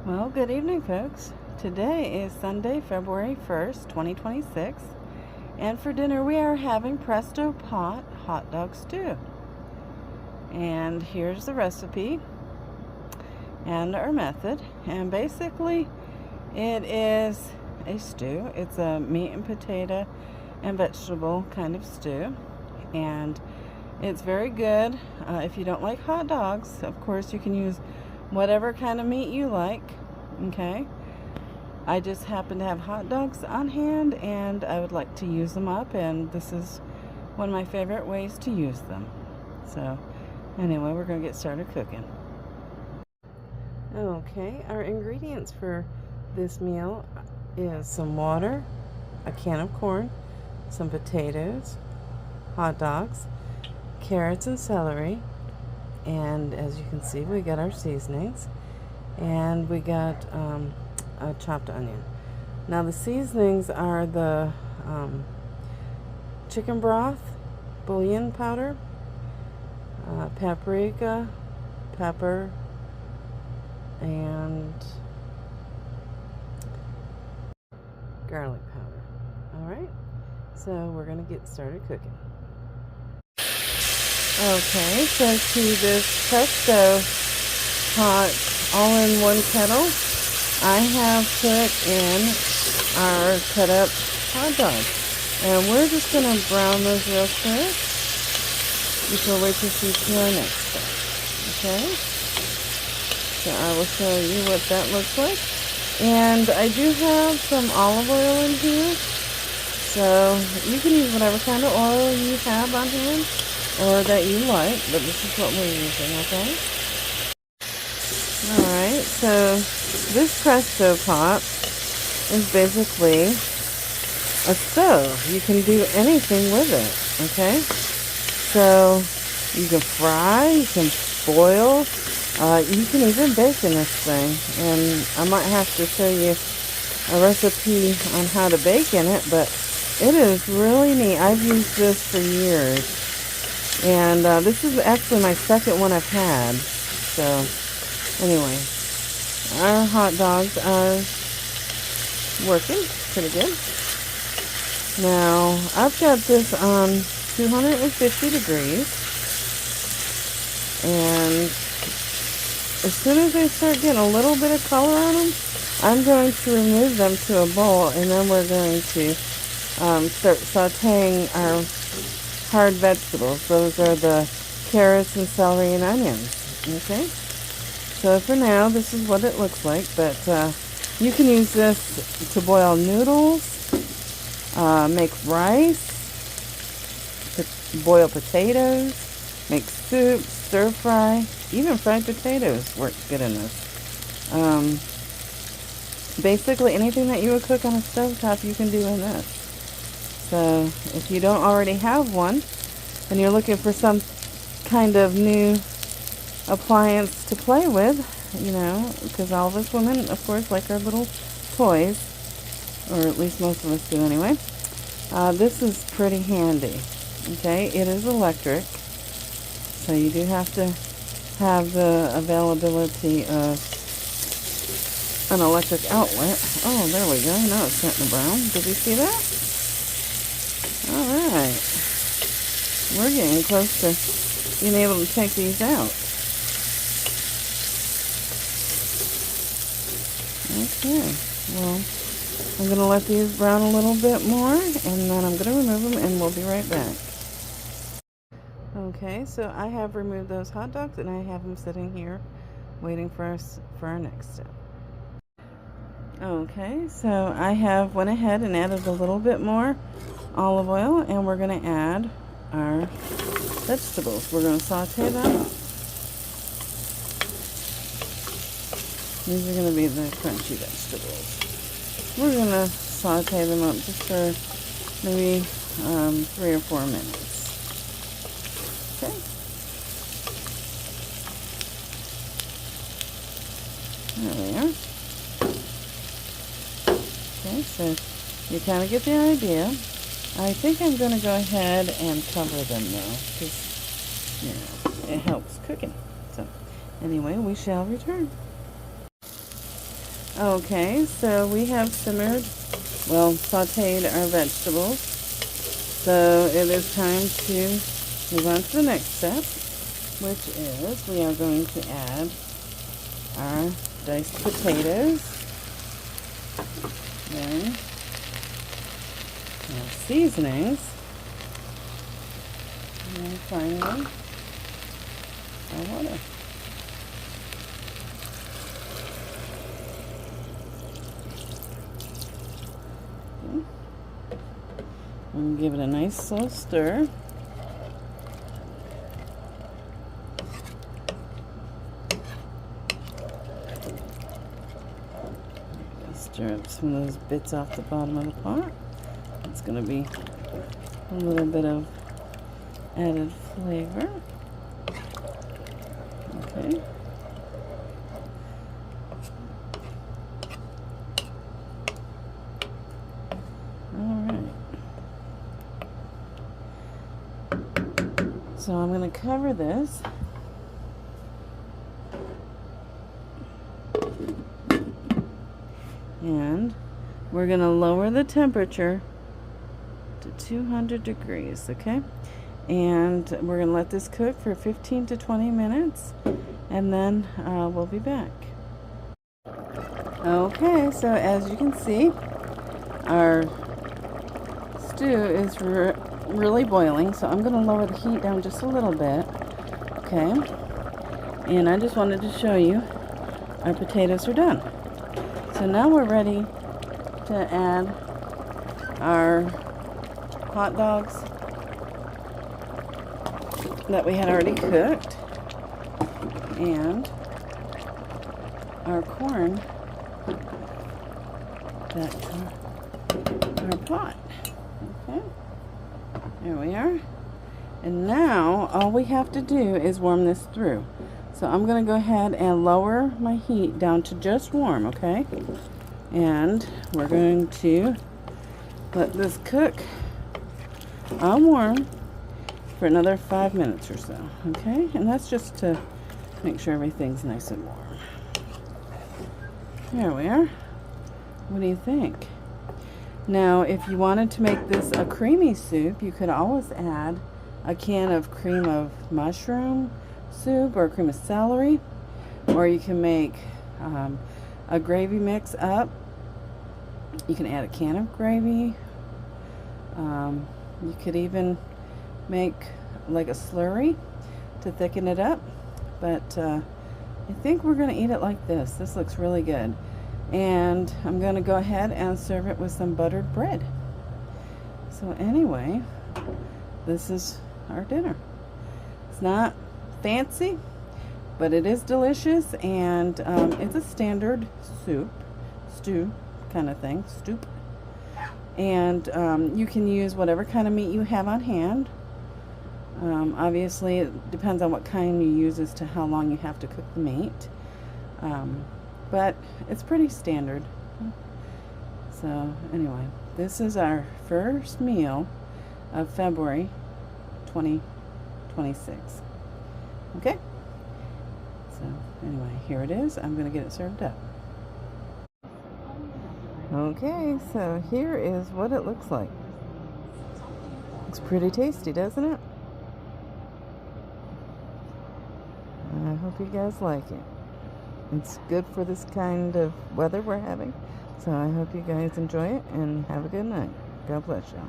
Well, good evening, folks. Today is Sunday, February 1st, 2026, and for dinner we are having Presto pot hot dog stew. And here's the recipe and our method. And basically, it is a stew. It's a meat and potato and vegetable kind of stew, and it's very good. If you don't like hot dogs, of course, you can use whatever kind of meat you like. Okay, I just happen to have hot dogs on hand and I would like to use them up, and this is one of my favorite ways to use them. So anyway, we're gonna get started cooking. Okay, our ingredients for this meal is some water, a can of corn, some potatoes, hot dogs, carrots and celery, and as you can see, we got our seasonings, and we got a chopped onion. Now the seasonings are the chicken broth, bouillon powder, paprika, pepper, and garlic powder. Alright, so we're going to get started cooking. Okay, so to this Presto pot all-in-one kettle, I have put in our cut up hot dogs, and we're just going to brown those real quick before we proceed to our next step. Okay, so I will show you what that looks like. And I do have some olive oil in here, so you can use whatever kind of oil you have on hand or that you like, but this is what we're using. Okay. Alright, so this Presto pot is basically a stove. You can do anything with it, okay? So you can fry, you can boil, you can even bake in this thing. And I might have to show you a recipe on how to bake in it, but it is really neat. I've used this for years. And this is actually my second one I've had. So anyway, our hot dogs are working pretty good. Now, I've got this on 250 degrees, and as soon as they start getting a little bit of color on them, I'm going to remove them to a bowl, and then we're going to start sauteing our hard vegetables. Those are the carrots and celery and onions. Okay? So for now, this is what it looks like, but you can use this to boil noodles, make rice, boil potatoes, make soup, stir fry, even fried potatoes work good in this. Basically anything that you would cook on a stovetop, you can do in this. So if you don't already have one and you're looking for some kind of new appliance to play with, you know, because all of us women, of course, like our little toys, or at least most of us do anyway. This is pretty handy. Okay, it is electric, so you do have to have the availability of an electric outlet. Oh, there we go. Now it's starting to brown. Did you see that? Alright. We're getting close to being able to take these out. Okay, well, I'm going to let these brown a little bit more, and then I'm going to remove them, and we'll be right back. Okay, so I have removed those hot dogs, and I have them sitting here waiting for us for our next step. Okay, so I have went ahead and added a little bit more olive oil, and we're going to add our vegetables. We're going to saute them. These are going to be the crunchy vegetables. We're going to saute them up just for maybe 3 or 4 minutes. Okay. There we are. Okay, so you kind of get the idea. I think I'm going to go ahead and cover them though, because, you know, it helps cooking. So, anyway, we shall return. Okay, so we have sauteed our vegetables. So it is time to move on to the next step, which is we are going to add our diced potatoes, then our seasonings, and then finally our water. And give it a nice slow stir. Stir up some of those bits off the bottom of the pot. It's going to be a little bit of added flavor. Okay. So I'm going to cover this. And we're going to lower the temperature to 200 degrees, okay? And we're going to let this cook for 15 to 20 minutes, and then we'll be back. Okay, so as you can see, our stew is really boiling, so I'm going to lower the heat down just a little bit, okay? And I just wanted to show you our potatoes are done. So now we're ready to add our hot dogs that we had already cooked and our corn that's our pot. Okay, there we are. And now all we have to do is warm this through. So I'm going to go ahead and lower my heat down to just warm, okay? And we're going to let this cook on warm for another 5 minutes or so, okay? And that's just to make sure everything's nice and warm. There we are. What do you think? Now, if you wanted to make this a creamy soup, you could always add a can of cream of mushroom soup or cream of celery, or you can make a gravy mix up. You can add a can of gravy. You could even make like a slurry to thicken it up, but I think we're going to eat it like this. This looks really good, and I'm going to go ahead and serve it with some buttered bread. So anyway, this is our dinner. It's not fancy, but it is delicious, and it's a standard stew kind of thing, stoop. And you can use whatever kind of meat you have on hand. Obviously, it depends on what kind you use as to how long you have to cook the meat. But it's pretty standard. So anyway, this is our first meal of February 2026. Okay? So anyway, here it is. I'm going to get it served up. Okay, so here is what it looks like. Looks pretty tasty, doesn't it? I hope you guys like it. It's good for this kind of weather we're having. So I hope you guys enjoy it and have a good night. God bless you.